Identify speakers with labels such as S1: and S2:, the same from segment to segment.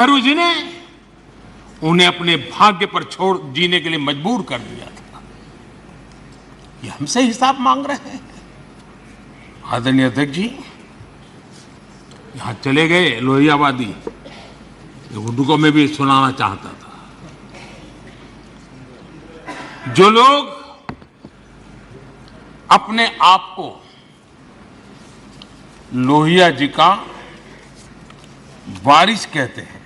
S1: नेहरू जी ने उन्हें अपने भाग्य पर छोड़ जीने के लिए मजबूर कर दिया था। ये हमसे हिसाब मांग रहे हैं। आदरणीय अध्यक्ष जी यहां चले गए लोहियावादी, उनको मैं भी सुनाना चाहता था। जो लोग अपने आप को लोहिया जी का वारिस कहते हैं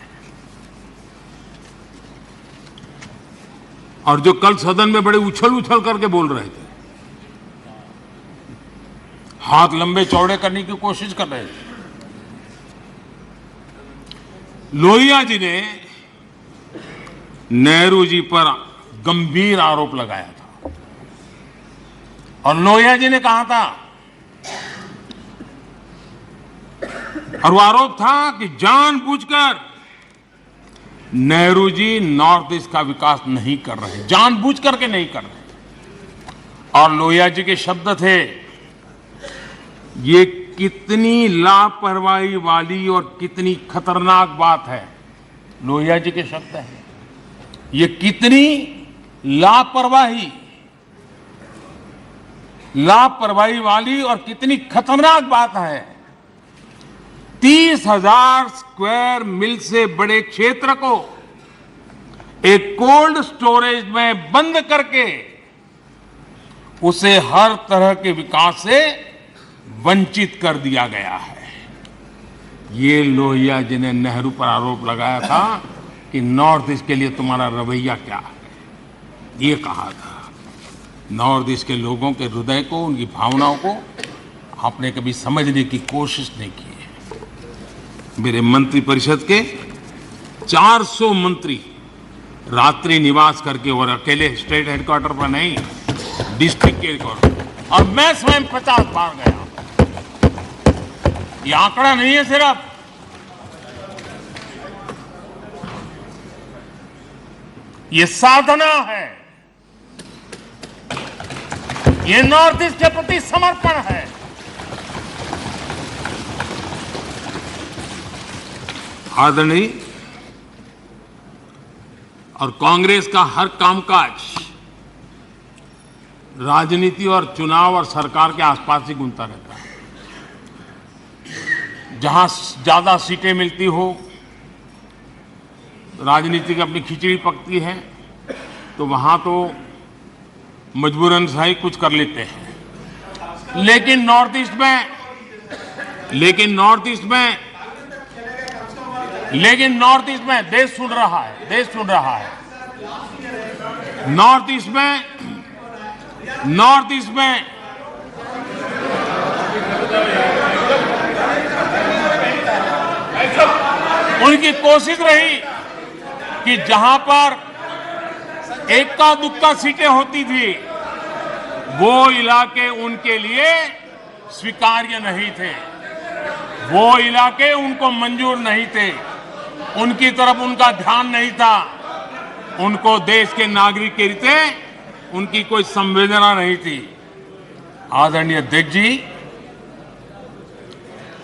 S1: और जो कल सदन में बड़े उछल उछल करके बोल रहे थे, हाथ लंबे चौड़े करने की कोशिश कर रहे थे, लोहिया जी ने नेहरू जी पर गंभीर आरोप लगाया था और लोहिया जी ने कहा था, और वो आरोप था कि जानबूझकर नेहरू जी नॉर्थ ईस्ट का विकास नहीं कर रहे, जानबूझ करके नहीं कर रहे। और लोहिया जी के शब्द थे, ये कितनी लापरवाही वाली और कितनी खतरनाक बात है। लोहिया जी के शब्द हैं, ये कितनी लापरवाही वाली और कितनी खतरनाक बात है। 30,000 स्क्वायर मील से बड़े क्षेत्र को एक कोल्ड स्टोरेज में बंद करके उसे हर तरह के विकास से वंचित कर दिया गया है। ये लोहिया जी ने नेहरू पर आरोप लगाया था कि नॉर्थ ईस्ट के लिए तुम्हारा रवैया क्या है। ये कहा था। नॉर्थ ईस्ट के लोगों के हृदय को, उनकी भावनाओं को आपने कभी समझने की कोशिश नहीं की है। मेरे मंत्रिपरिषद के 400 मंत्री रात्रि निवास करके, और अकेले स्टेट हेडक्वार्टर पर नहीं, डिस्ट्रिक्ट के हेडक्वार्टर, और मैं स्वयं 50 बार गया। ये आंकड़ा नहीं है सिर्फ, ये साधना है, ये नॉर्थ ईस्ट के प्रति समर्पण है। आदरणीय, और कांग्रेस का हर कामकाज राजनीति और चुनाव और सरकार के आसपास ही घूमता रहता है। जहां ज्यादा सीटें मिलती हो, राजनीति की अपनी खिचड़ी पकती है, तो वहां तो मजबूरन सही कुछ कर लेते हैं। लेकिन नॉर्थ ईस्ट में देश सुन रहा है। नॉर्थ ईस्ट में उनकी कोशिश रही कि जहां पर एक्का दुक्का सीटें होती थी, वो इलाके उनके लिए स्वीकार्य नहीं थे, वो इलाके उनको मंजूर नहीं थे, उनकी तरफ उनका ध्यान नहीं था, उनको देश के नागरिक के रीते उनकी कोई संवेदना नहीं थी। आदरणीय अध्यक्ष जी,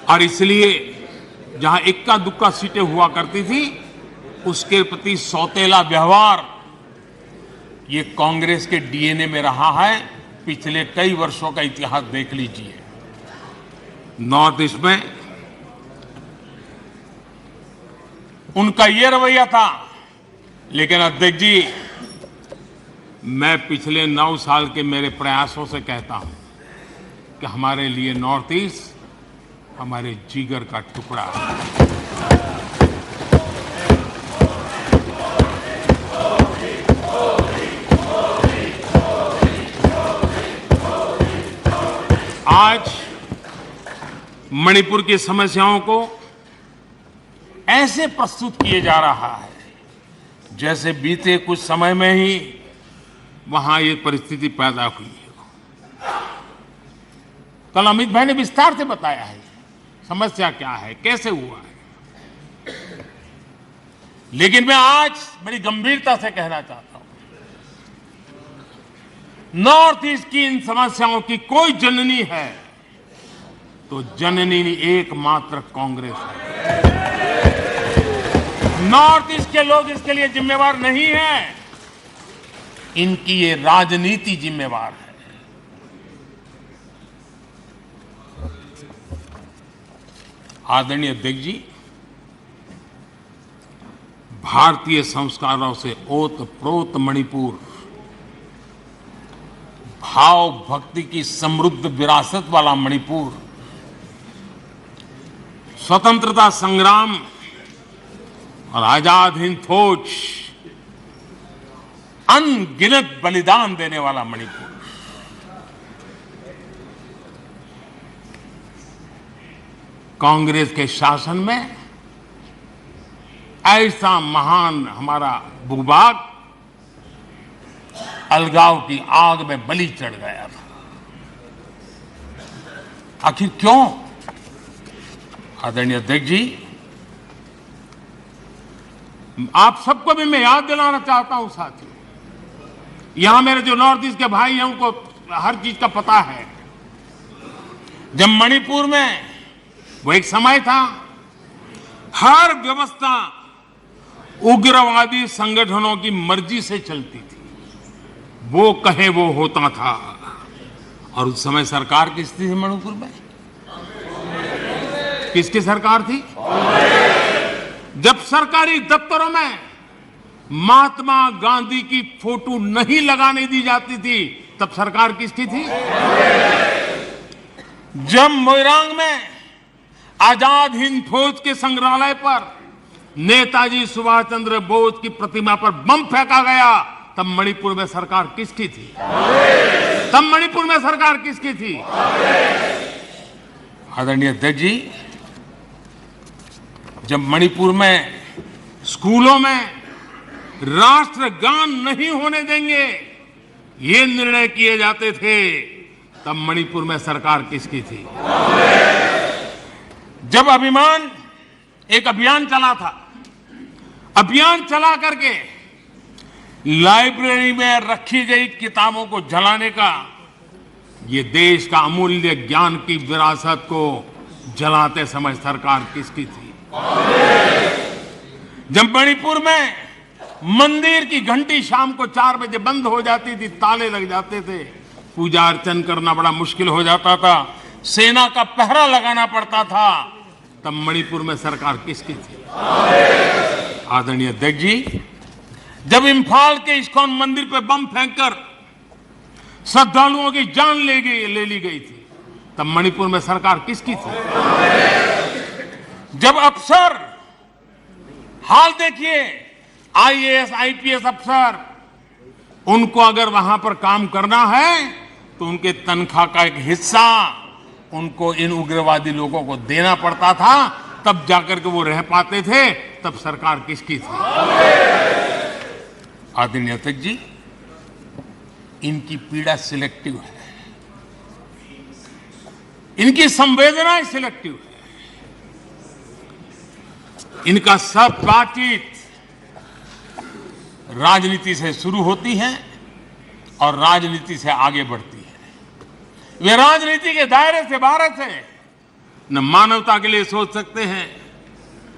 S1: और इसलिए जहां इक्का दुक्का सीटें हुआ करती थी, उसके प्रति सौतेला व्यवहार ये कांग्रेस के डीएनए में रहा है। पिछले कई वर्षों का इतिहास देख लीजिए। नॉर्थ ईस्ट में उनका ये रवैया था। लेकिन अध्यक्ष जी, मैं पिछले 9 साल के मेरे प्रयासों से कहता हूं कि हमारे लिए नॉर्थ ईस्ट हमारे जिगर का टुकड़ा है। आज मणिपुर की समस्याओं को ऐसे प्रस्तुत किए जा रहा है जैसे बीते कुछ समय में ही वहां ये परिस्थिति पैदा हुई है। कल अमित भाई ने विस्तार से बताया है समस्या क्या है, कैसे हुआ है। लेकिन मैं आज बड़ी गंभीरता से कहना चाहता हूं, नॉर्थ ईस्ट की इन समस्याओं की कोई जननी है तो जननी एकमात्र कांग्रेस है। नॉर्थ ईस्ट के लोग इसके लिए जिम्मेवार नहीं हैं, इनकी ये राजनीति जिम्मेवार है। आदरणीय अध्यक्ष जी, भारतीय संस्कारों से ओत-प्रोत मणिपुर, भाव भक्ति की समृद्ध विरासत वाला मणिपुर, स्वतंत्रता संग्राम और आजाद हिंद फौज, अनगिनत बलिदान देने वाला मणिपुर, कांग्रेस के शासन में ऐसा महान हमारा भूभाग अलगाव की आग में बलि चढ़ गया था। आखिर क्यों? आदरणीय अध्यक्ष जी, आप सबको भी मैं याद दिलाना चाहता हूं साथियों, यहां मेरे जो नॉर्थ ईस्ट के भाई हैं उनको हर चीज का पता है। जब मणिपुर में वो एक समय था, हर व्यवस्था उग्रवादी संगठनों की मर्जी से चलती थी, वो कहे वो होता था। और उस समय सरकार किसकी थी मणिपुर में? किसकी सरकार थी? जब सरकारी दफ्तरों में महात्मा गांधी की फोटो नहीं लगाने दी जाती थी, तब सरकार किसकी थी? जब मोइरांग में आजाद हिंद फौज के संग्रहालय पर नेताजी सुभाष चंद्र बोस की प्रतिमा पर बम फेंका गया, तब मणिपुर में सरकार किसकी थी? तब मणिपुर में सरकार किसकी थी? आदरणीय अध्यक्ष जी, जब मणिपुर में स्कूलों में राष्ट्रगान नहीं होने देंगे, ये निर्णय किए जाते थे, तब मणिपुर में सरकार किसकी थी? जब एक अभियान चला था, अभियान चला करके लाइब्रेरी में रखी गई किताबों को जलाने का, ये देश का अमूल्य ज्ञान की विरासत को जलाते समय सरकार किसकी थी? जब मणिपुर में मंदिर की घंटी शाम को 4 बजे बंद हो जाती थी, ताले लग जाते थे, पूजा अर्चन करना बड़ा मुश्किल हो जाता था, सेना का पहरा लगाना पड़ता था, तब मणिपुर में सरकार किसकी थी? आदरणीय अध्यक्ष जी, जब इम्फाल के इस्कॉन मंदिर पे बम फेंककर श्रद्धालुओं की जान ले ली गई थी, तब मणिपुर में सरकार किसकी थी? जब अफसर, हाल देखिए, आईएएस आईपीएस अफसर, उनको अगर वहां पर काम करना है तो उनके तनख्वाह का एक हिस्सा उनको इन उग्रवादी लोगों को देना पड़ता था, तब जाकर के वो रह पाते थे, तब सरकार किसकी थी? आदरणीय अध्यक्ष जी, इनकी पीड़ा सिलेक्टिव है, इनकी संवेदनाएं सिलेक्टिव है, इनका सब बातचीत राजनीति से शुरू होती है और राजनीति से आगे बढ़ती है। वे राजनीति के दायरे से बाहर से न मानवता के लिए सोच सकते हैं,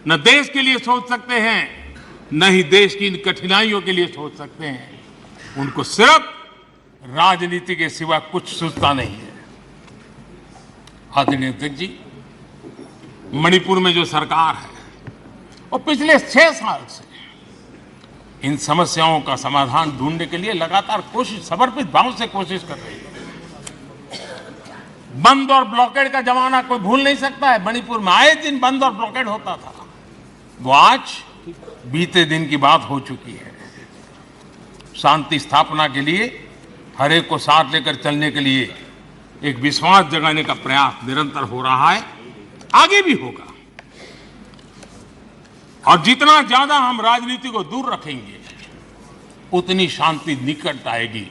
S1: न देश के लिए सोच सकते हैं, न ही देश की इन कठिनाइयों के लिए सोच सकते हैं। उनको सिर्फ राजनीति के सिवा कुछ सूझता नहीं है। आदरणीय अध्यक्ष जी, मणिपुर में जो सरकार है वो पिछले 6 साल से इन समस्याओं का समाधान ढूंढने के लिए लगातार कोशिश, समर्पित भाव से कोशिश कर रही है। बंद और ब्लॉकेड का जमाना कोई भूल नहीं सकता है। मणिपुर में आए दिन बंद और ब्लॉकेड होता था, वो आज बीते दिन की बात हो चुकी है। शांति स्थापना के लिए, हर एक को साथ लेकर चलने के लिए एक विश्वास जगाने का प्रयास निरंतर हो रहा है, आगे भी होगा। और जितना ज्यादा हम राजनीति को दूर रखेंगे, उतनी शांति निकट आएगी,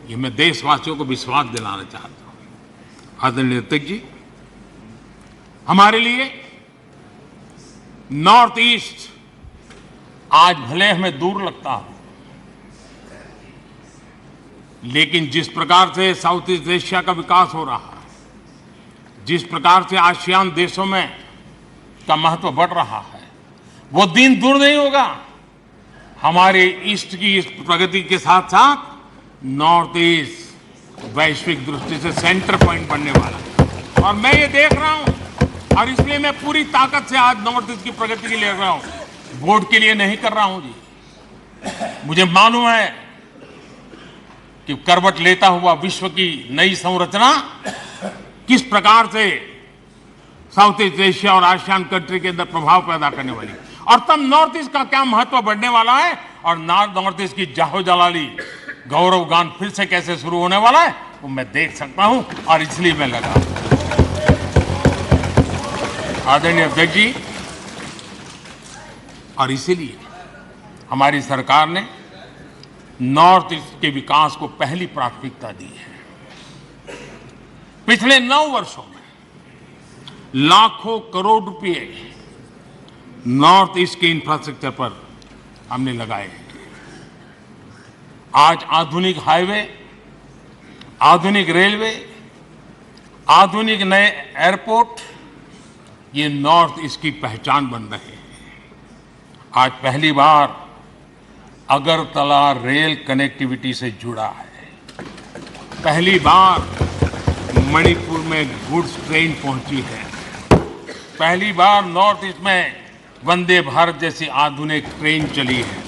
S1: ये मैं देशवासियों को विश्वास दिलाना चाहता हूं। आदरणीय अध्यक्ष जी, हमारे लिए नॉर्थ ईस्ट आज भले हमें दूर लगता हो, लेकिन जिस प्रकार से साउथ ईस्ट एशिया का विकास हो रहा है, जिस प्रकार से आसियान देशों में का महत्व बढ़ रहा है, वो दिन दूर नहीं होगा हमारे ईस्ट की इस प्रगति के साथ साथ नॉर्थ ईस्ट वैश्विक दृष्टि से सेंटर पॉइंट बनने वाला है। और मैं ये देख रहा हूं और इसलिए मैं पूरी ताकत से आज नॉर्थ ईस्ट की प्रगति के लिए कर रहा हूं, वोट के लिए नहीं कर रहा हूं जी। मुझे मालूम है कि करवट लेता हुआ विश्व की नई संरचना किस प्रकार से साउथ ईस्ट एशिया और आसियान कंट्री के अंदर प्रभाव पैदा करने वाली, और तब नॉर्थ ईस्ट का क्या महत्व बढ़ने वाला है और नॉर्थ ईस्ट की जाहो जलाली गौरव गान फिर से कैसे शुरू होने वाला है वो मैं देख सकता हूं और इसलिए मैं लगा। आदरणीय अध्यक्ष जी, और इसीलिए हमारी सरकार ने नॉर्थ ईस्ट के विकास को पहली प्राथमिकता दी है। पिछले 9 वर्षों में लाखों करोड़ रुपए नॉर्थ ईस्ट के इंफ्रास्ट्रक्चर पर हमने लगाए हैं। आज आधुनिक हाईवे, आधुनिक रेलवे, आधुनिक नए एयरपोर्ट, ये नॉर्थ ईस्ट की पहचान बन रहे हैं। आज पहली बार अगरतला रेल कनेक्टिविटी से जुड़ा है। पहली बार मणिपुर में गुड्स ट्रेन पहुंची है। पहली बार नॉर्थ ईस्ट में वंदे भारत जैसी आधुनिक ट्रेन चली है।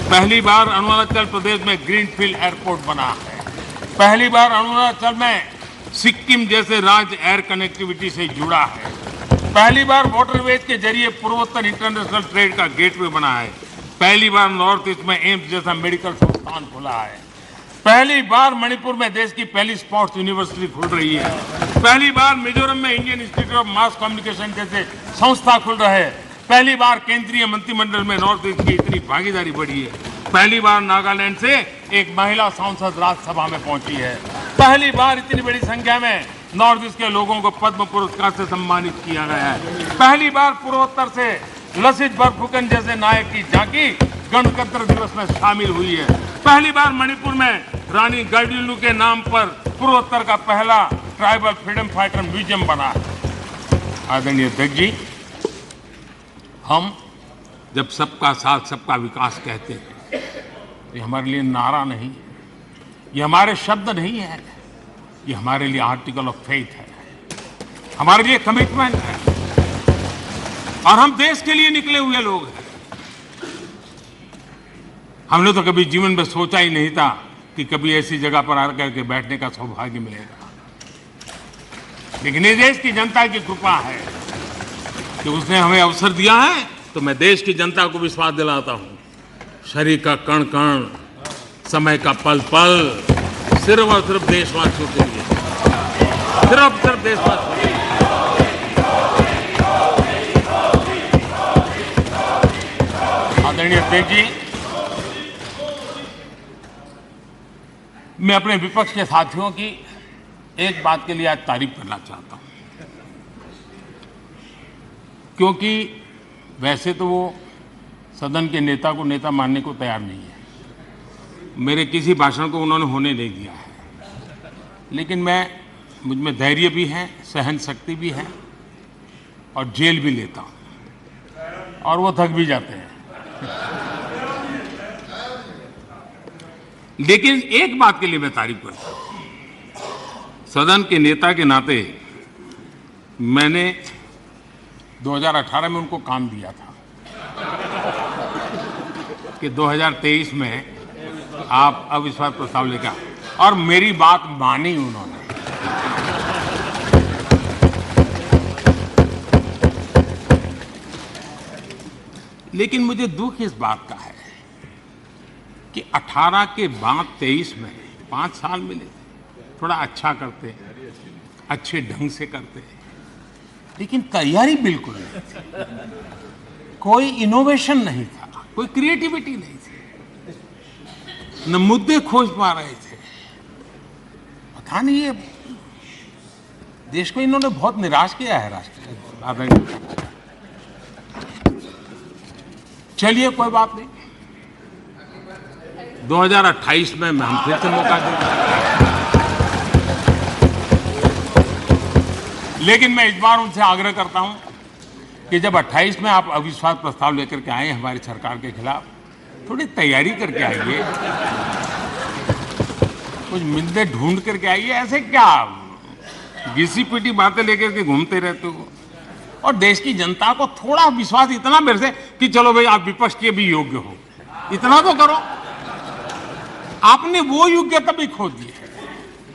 S1: पहली बार अरुणाचल प्रदेश में ग्रीनफील्ड एयरपोर्ट बना है। पहली बार अरुणाचल में सिक्किम जैसे राज्य एयर कनेक्टिविटी से जुड़ा है। पहली बार वाटरवेज के जरिए पूर्वोत्तर इंटरनेशनल ट्रेड का गेटवे बना है। पहली बार नॉर्थ ईस्ट में एम्स जैसा मेडिकल संस्थान खुला है। पहली बार मणिपुर में देश की पहली स्पोर्ट्स यूनिवर्सिटी खुल रही है। पहली बार मिजोरम में Indian institute of mass communication जैसे संस्था खुल रहे हैं। पहली बार केंद्रीय मंत्रिमंडल में नॉर्थ ईस्ट की इतनी भागीदारी बढ़ी है। पहली बार नागालैंड से एक महिला सांसद राज्यसभा में पहुंची है। पहली बार इतनी बड़ी संख्या में नॉर्थ ईस्ट के लोगों को पद्म पुरस्कार से सम्मानित किया गया है। पहली बार पूर्वोत्तर से लसित बरफुकन जैसे नायक की झांकी गणतंत्र दिवस में शामिल हुई है। पहली बार मणिपुर में रानी गाइडिंलिउ के नाम पर पूर्वोत्तर का पहला ट्राइबल फ्रीडम फाइटर म्यूजियम बना है। आदरणीय अध्यक्ष जी, हम जब सबका साथ सबका विकास कहते हैं, ये हमारे लिए नारा नहीं है, ये हमारे शब्द नहीं है, ये हमारे लिए आर्टिकल ऑफ फेथ है, हमारे लिए कमिटमेंट है, और हम देश के लिए निकले हुए लोग हैं। हमने तो कभी जीवन में सोचा ही नहीं था कि कभी ऐसी जगह पर आकर के बैठने का सौभाग्य मिलेगा, लेकिन ये देश की जनता की कृपा है कि उसने हमें अवसर दिया है। तो मैं देश की जनता को विश्वास दिलाता हूं, शरीर का कण कण, समय का पल पल सिर्फ और सिर्फ देशवासियों के लिए, सिर्फ सिर्फ देशवासियों के लिए। आदरणीय अध्यक्ष जी, मैं अपने विपक्ष के साथियों की एक बात के लिए आज तारीफ करना चाहता हूं, क्योंकि वैसे तो वो सदन के नेता को नेता मानने को तैयार नहीं है। मेरे किसी भाषण को उन्होंने होने नहीं दिया है, लेकिन मुझ में धैर्य भी है, सहन शक्ति भी है, और जेल भी लेता हूं, और वो थक भी जाते हैं। लेकिन एक बात के लिए मैं तारीफ करता हूं, सदन के नेता के नाते मैंने 2018 में उनको काम दिया था कि 2023 में आप अविश्वास प्रस्ताव लेकर, और मेरी बात मानी उन्होंने। लेकिन मुझे दुख इस बात का है कि 18 के बाद 23 में 5 साल मिले, थोड़ा अच्छा करते, अच्छे ढंग से करते, लेकिन तैयारी बिल्कुल नहीं थी, कोई इनोवेशन नहीं था, कोई क्रिएटिविटी नहीं थी, न मुद्दे खोज पा रहे थे। पता नहीं ये देश को इन्होंने बहुत निराश किया है राष्ट्र। चलिए कोई बात नहीं, 2028 में हम फिर से मौका देंगे। लेकिन मैं इस बार उनसे आग्रह करता हूं कि जब 28 में आप अविश्वास प्रस्ताव लेकर के आए हमारी सरकार के खिलाफ, थोड़ी तैयारी करके आइए, कुछ मुद्दे ढूंढ करके आइए। ऐसे क्या घिसी पिटी बातें लेकर के घूमते रहते हो? और देश की जनता को थोड़ा विश्वास इतना मेरे से कि चलो भाई आप विपक्ष के भी योग्य हो, इतना तो करो। आपने वो योग्यता भी खो दी है।